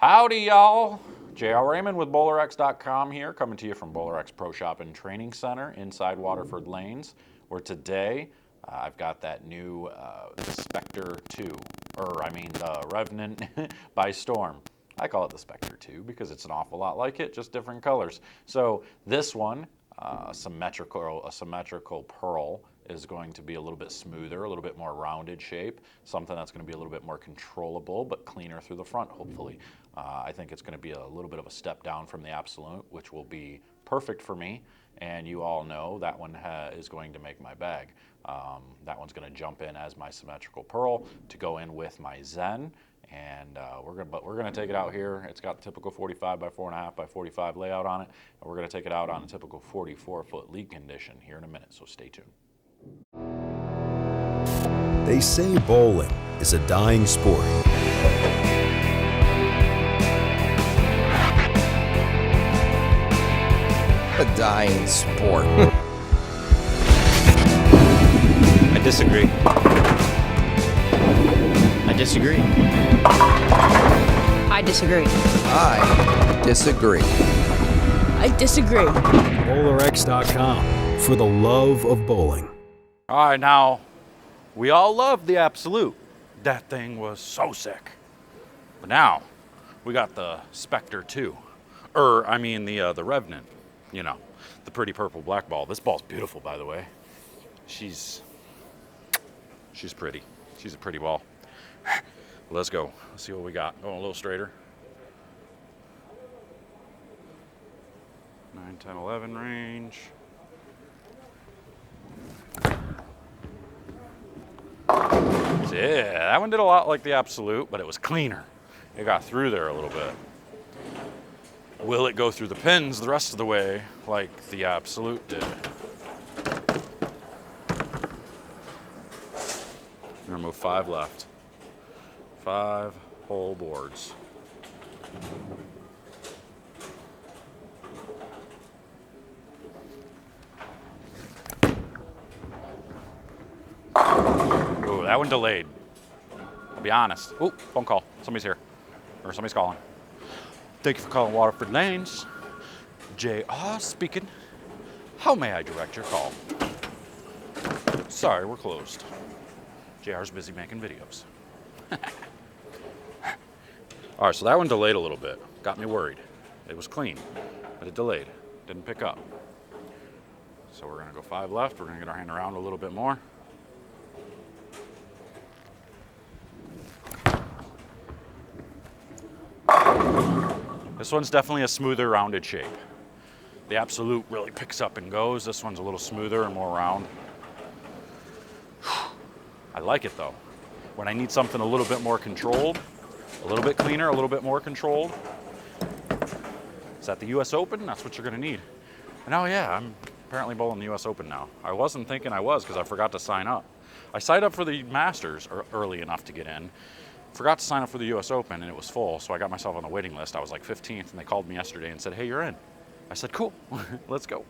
Howdy, y'all. Raymond with BowlerX.com here, coming to you from BowlerX Pro Shop and Training Center inside Waterford Lanes, where today I've got that new Spectre 2, the Revenant by Storm. I call it the Spectre 2 because it's an awful lot like it, just different colors. So this one, a symmetrical pearl, is going to be a little bit smoother, a little bit more rounded shape, something that's going to be a little bit more controllable but cleaner through the front, hopefully. I think it's going to be a little bit of a step down from the Absolute, which will be perfect for me, and you all know that one is going to make my bag. That one's going to jump in as my symmetrical pearl to go in with my Zen, and we're going to take it out here. It's got the typical 45 by 4.5 by 45 layout on it, and we're going to take it out on a typical 44-foot league condition here in a minute, so stay tuned. They say bowling is a dying sport. A dying sport. I disagree. I disagree. I disagree. I disagree. I disagree. BowlerX.com for the love of bowling. All right, now, we all love the Absolute. That thing was so sick. But now, we got the Spectre 2. The Revenant. You know, the pretty purple black ball. This ball's beautiful, by the way. She's pretty. She's a pretty ball. Let's go. Let's see what we got. Going a little straighter. 9, 10, 11 range. Yeah, that one did a lot like the Absolute, but it was cleaner. It got through there a little bit. Will it go through the pins the rest of the way like the Absolute did? I'm gonna move 5 left. 5 whole boards. Ooh, that one delayed. I'll be honest. Ooh, phone call. Somebody's here. Or somebody's calling. Thank you for calling Waterford Lanes. JR speaking. How may I direct your call? Sorry, we're closed. JR's busy making videos. All right, so that one delayed a little bit. Got me worried. It was clean, but it delayed. Didn't pick up. So we're gonna go 5 left. We're gonna get our hand around a little bit more. This one's definitely a smoother, rounded shape. The Absolute really picks up and goes. This one's a little smoother and more round. I like it though. When I need something a little bit more controlled, a little bit cleaner, a little bit more controlled. Is that the US Open? That's what you're gonna need. And oh yeah, I'm apparently bowling the US Open now. I wasn't thinking I was because I forgot to sign up. I signed up for the Masters early enough to get in. Forgot to sign up for the US Open and it was full, so I got myself on the waiting list. I was like 15th and they called me yesterday and said, hey, you're in. I said, cool, let's go.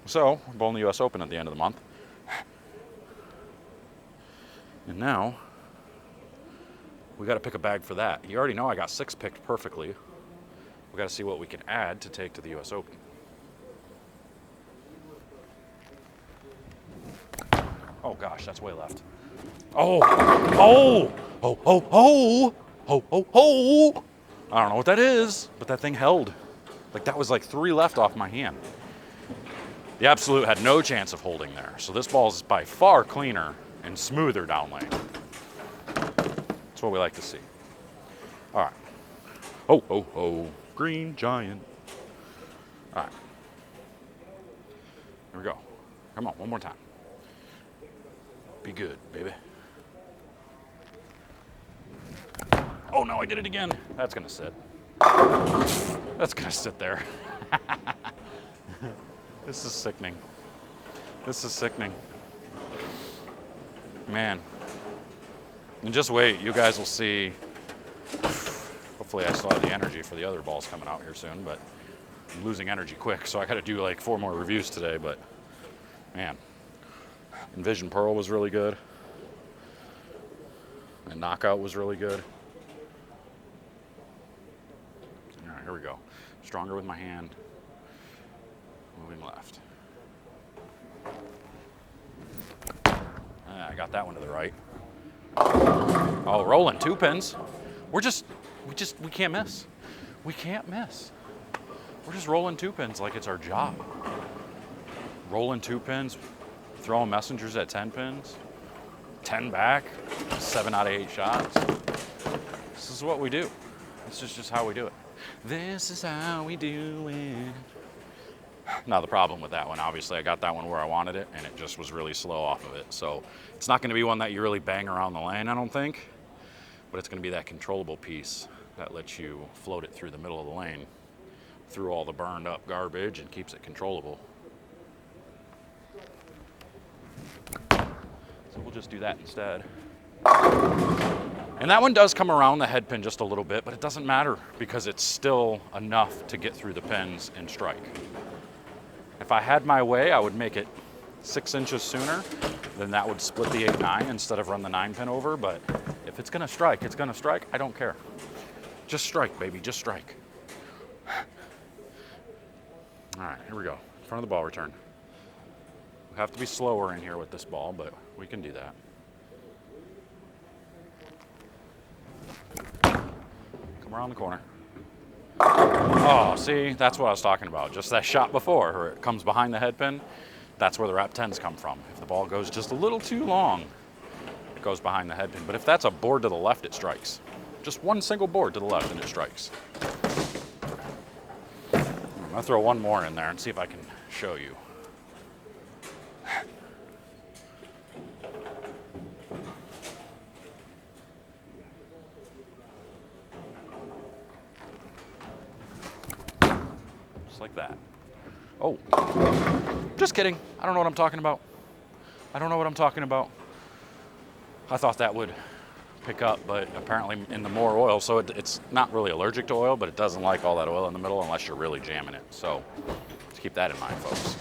So, we're bowling the US Open at the end of the month. And now, we gotta pick a bag for that. You already know I got 6 picked perfectly. We gotta see what we can add to take to the US Open. Oh gosh, that's way left. Oh! I don't know what that is, but that thing held. Like that was like 3 left off my hand. The Absolute had no chance of holding there. So this ball is by far cleaner and smoother down lane. That's what we like to see. All right. Green giant. All right. Here we go. Come on, one more time. Be good, baby. Oh no, I did it again. That's gonna sit. That's gonna sit there. This is sickening. This is sickening. Man. And just wait, you guys will see. Hopefully I still have the energy for the other balls coming out here soon, but I'm losing energy quick, so I gotta do like 4 more reviews today, but man. Envision Pearl was really good. And Knockout was really good. here we go. Stronger with my hand. Moving left. I got that one to the right. Oh, rolling 2 pins. We can't miss. We can't miss. We're just rolling 2 pins like it's our job. Rolling 2 pins, throwing messengers at 10 pins, 10 back, 7 out of 8 shots. This is what we do. This is just how we do it. This is how we do it. Now the problem with that one, obviously I got that one where I wanted it and it just was really slow off of it. So it's not gonna be one that you really bang around the lane, I don't think, but it's gonna be that controllable piece that lets you float it through the middle of the lane, through all the burned up garbage and keeps it controllable. So we'll just do that instead. And that one does come around the head pin just a little bit, but it doesn't matter because it's still enough to get through the pins and strike. If I had my way, I would make it 6 inches sooner, then that would split the 8-9 instead of run the 9 pin over, but if it's gonna strike, it's gonna strike, I don't care. Just strike, baby, just strike. All right, here we go, in front of the ball return. We have to be slower in here with this ball, but we can do that. Come around the corner. Oh, see, that's what I was talking about. Just that shot before, where it comes behind the head pin, that's where the wrap 10s come from. If the ball goes just a little too long, it goes behind the head pin. But if that's a board to the left, it strikes. Just one single board to the left and it strikes. I'm gonna throw one more in there and see if I can show you. Like that. Oh, just kidding. I don't know what I'm talking about. I don't know what I'm talking about. I thought that would pick up, but apparently in the more oil, so it's not really allergic to oil, but it doesn't like all that oil in the middle unless you're really jamming it. So let's keep that in mind, folks.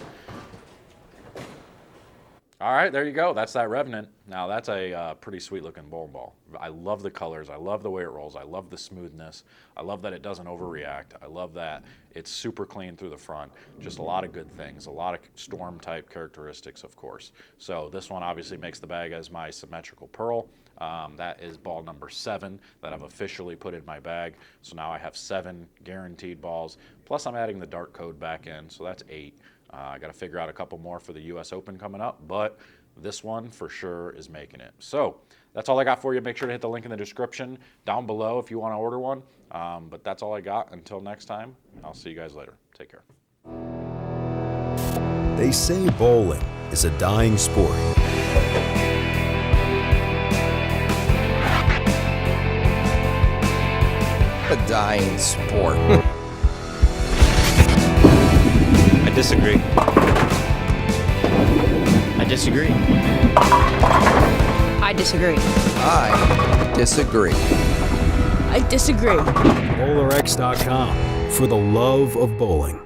All right, there you go. That's that Revenant. Now that's a pretty sweet looking bowling ball. I love the colors. I love the way it rolls. I love the smoothness. I love that it doesn't overreact. I love that it's super clean through the front. Just a lot of good things. A lot of storm type characteristics, of course. So this one obviously makes the bag as my symmetrical pearl. That is ball number 7 that I've officially put in my bag. So now I have 7 guaranteed balls. Plus I'm adding the dark code back in, so that's 8. I got to figure out a couple more for the US Open coming up, but this one for sure is making it. So that's all I got for you. Make sure to hit the link in the description down below if you want to order one. But that's all I got. Until next time, I'll see you guys later. Take care. They say bowling is a dying sport. A dying sport. I disagree. I disagree. I disagree. I disagree. I disagree. BowlerX.com for the love of bowling.